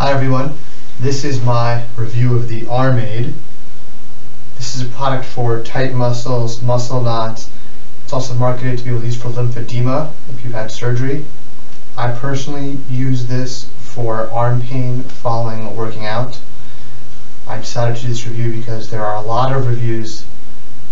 Hi everyone, this is my review of the ArmAid. This is a product for tight muscles, muscle knots. It's also marketed to be able to use for lymphedema if you've had surgery. I personally use this for arm pain following working out. I decided to do this review because there are a lot of reviews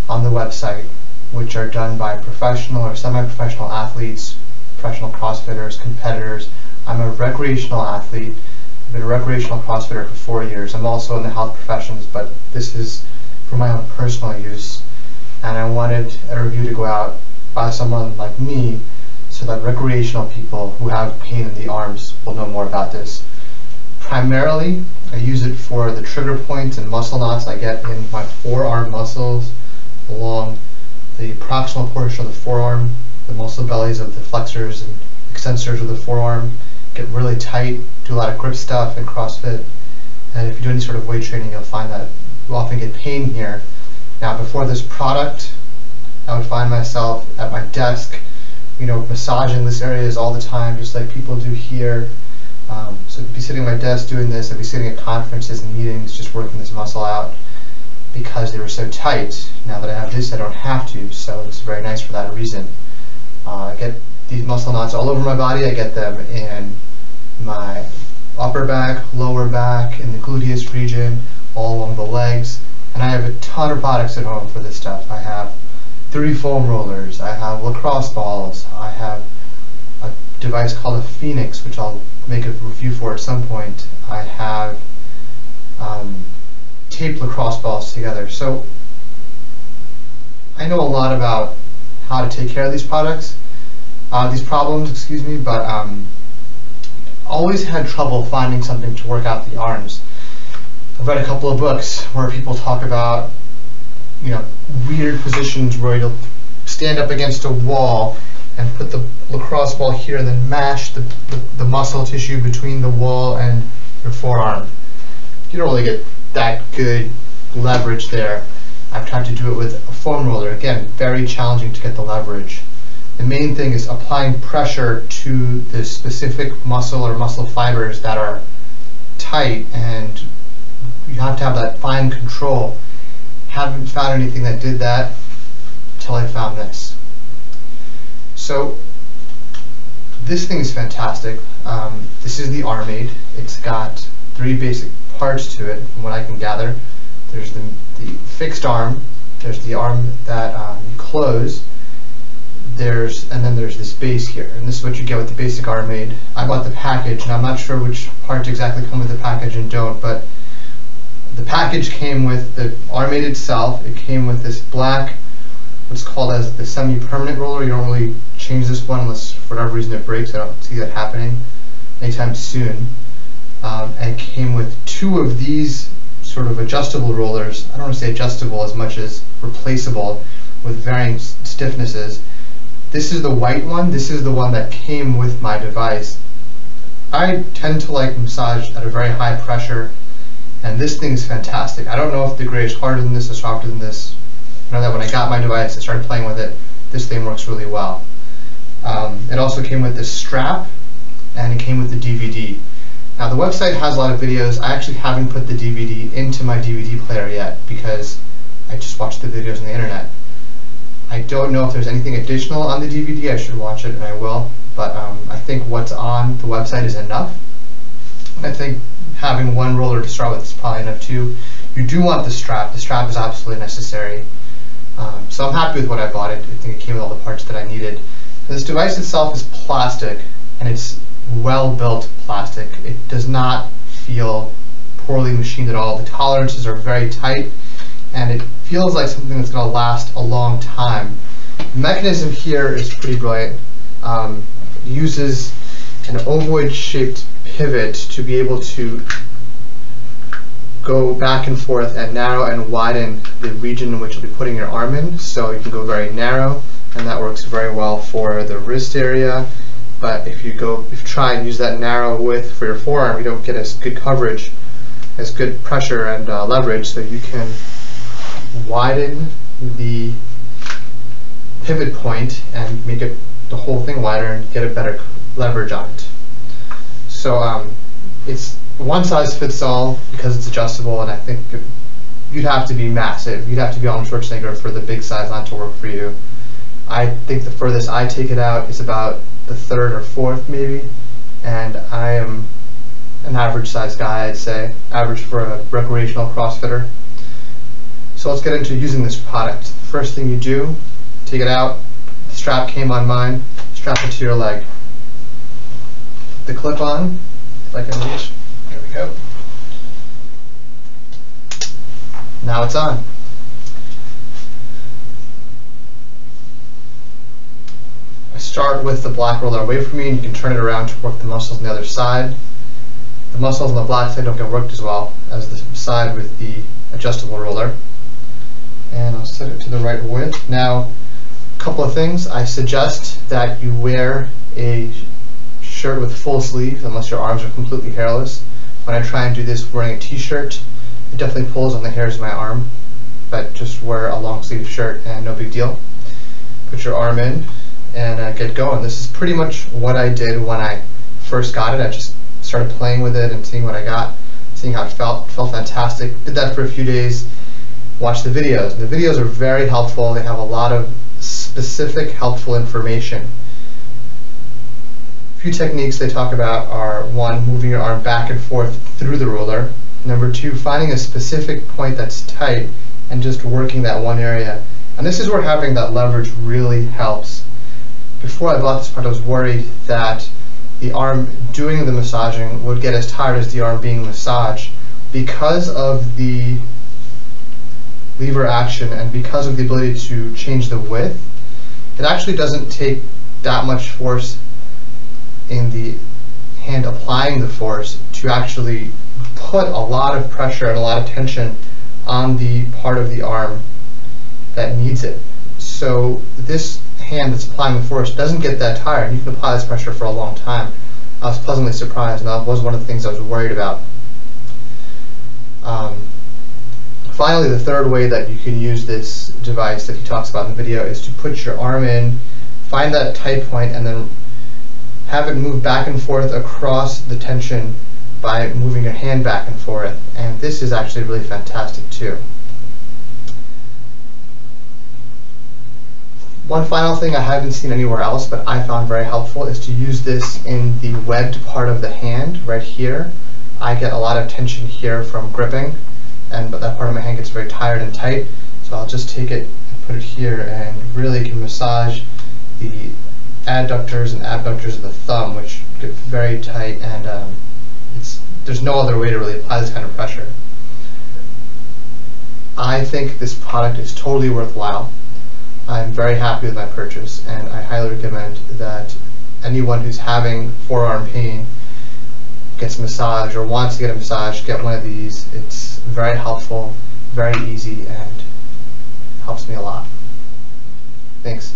on the website which are done by professional or semi-professional athletes, professional CrossFitters, competitors. I'm a recreational athlete. I've been a recreational CrossFitter for 4 years. I'm also in the health professions, but this is for my own personal use. And I wanted a review to go out by someone like me so that recreational people who have pain in the arms will know more about this. Primarily, I use it for the trigger points and muscle knots I get in my forearm muscles along the proximal portion of the forearm, the muscle bellies of the flexors and extensors of the forearm get really tight, do a lot of grip stuff in CrossFit, and if you do any sort of weight training, you'll find that you often get pain here. Now, before this product, I would find myself at my desk, massaging this areas all the time, just like people do here. So I'd be sitting at my desk doing this. I'd be sitting at conferences and meetings, just working this muscle out because they were so tight. Now that I have this, I don't have to, so it's very nice for that reason. I get these muscle knots all over my body. I get them in my upper back, lower back, in the gluteus region, all along the legs. And I have a ton of products at home for this stuff. I have 3 foam rollers, I have lacrosse balls, I have a device called a Phoenix, which I'll make a review for at some point. I have taped lacrosse balls together. So I know a lot about how to take care of these problems, but always had trouble finding something to work out the arms. I've read a couple of books where people talk about, weird positions where you'll stand up against a wall and put the lacrosse ball here and then mash the muscle tissue between the wall and your forearm. You don't really get that good leverage there. I've tried to do it with a foam roller. Again, very challenging to get the leverage. The main thing is applying pressure to the specific muscle or muscle fibers that are tight, and you have to have that fine control. Haven't found anything that did that until I found this. So this thing is fantastic. This is the ArmAid. It's got 3 basic parts to it, from what I can gather. There's the fixed arm, there's the arm that you close, and then there's this base here, and this is what you get with the basic ArmAid. I bought the package, and I'm not sure which parts exactly come with the package and don't, but the package came with the ArmAid itself. It came with this black, what's called as the semi-permanent roller. You don't really change this one unless for whatever reason it breaks. I don't see that happening anytime soon. And it came with 2 of these sort of adjustable rollers. I don't want to say adjustable as much as replaceable, with varying stiffnesses. This is the white one. This is the one that came with my device. I tend to like massage at a very high pressure, and this thing is fantastic. I don't know if the gray is harder than this or softer than this. I know that when I got my device, I started playing with it. This thing works really well. It also came with this strap, and it came with the DVD. Now, the website has a lot of videos. I actually haven't put the DVD into my DVD player yet because I just watched the videos on the internet. I don't know if there's anything additional on the DVD. I should watch it, and I will. But I think what's on the website is enough. I think having 1 roller to start with is probably enough too. You do want the strap. The strap is absolutely necessary. So I'm happy with what I bought. I think it came with all the parts that I needed. This device itself is plastic, and it's well-built plastic. It does not feel poorly machined at all. The tolerances are very tight, and it feels like something that's going to last a long time. The mechanism here is pretty brilliant. It uses an ovoid-shaped pivot to be able to go back and forth and narrow and widen the region in which you'll be putting your arm in. So you can go very narrow, and that works very well for the wrist area. But if you try and use that narrow width for your forearm, you don't get as good coverage, as good pressure and leverage. So you can widen the pivot point and make it the whole thing wider and get a better leverage on it. So it's one size fits all because it's adjustable, and I think you'd have to be massive. You'd have to be Arnold Schwarzenegger for the big size not to work for you. I think the furthest I take it out is about the third or fourth maybe, and I am an average size guy, I'd say, average for a recreational CrossFitter. So let's get into using this product. First thing you do, take it out, the strap came on mine, strap it to your leg. The clip on, if I can reach, there we go. Now it's on. I start with the black roller away from me, and you can turn it around to work the muscles on the other side. The muscles on the black side don't get worked as well as the side with the adjustable roller. And I'll set it to the right width. Now, a couple of things. I suggest that you wear a shirt with full sleeves unless your arms are completely hairless. When I try and do this wearing a t-shirt, it definitely pulls on the hairs of my arm, but just wear a long sleeve shirt and no big deal. Put your arm in and get going. This is pretty much what I did when I first got it. I just started playing with it and seeing what I got, seeing how it felt. It felt fantastic. Did that for a few days. Watch the videos. The videos are very helpful. They have a lot of specific helpful information. A few techniques they talk about are: one, moving your arm back and forth through the roller. Number two, finding a specific point that's tight and just working that one area. And this is where having that leverage really helps. Before I bought this part, I was worried that the arm doing the massaging would get as tired as the arm being massaged. Because of the lever action and because of the ability to change the width, it actually doesn't take that much force in the hand applying the force to actually put a lot of pressure and a lot of tension on the part of the arm that needs it. So this hand that's applying the force doesn't get that tired. You can apply this pressure for a long time. I was pleasantly surprised, and that was one of the things I was worried about. Finally, the third way that you can use this device that he talks about in the video is to put your arm in, find that tight point, and then have it move back and forth across the tension by moving your hand back and forth. And this is actually really fantastic too. One final thing I haven't seen anywhere else, but I found very helpful, is to use this in the webbed part of the hand right here. I get a lot of tension here from gripping, and that part of my hand gets very tired and tight. So I'll just take it and put it here, and really can massage the adductors and abductors of the thumb, which get very tight, and there's no other way to really apply this kind of pressure. I think this product is totally worthwhile. I'm very happy with my purchase, and I highly recommend that anyone who's having forearm pain, gets a massage or wants to get a massage, get one of these. It's very helpful, very easy, and helps me a lot. Thanks.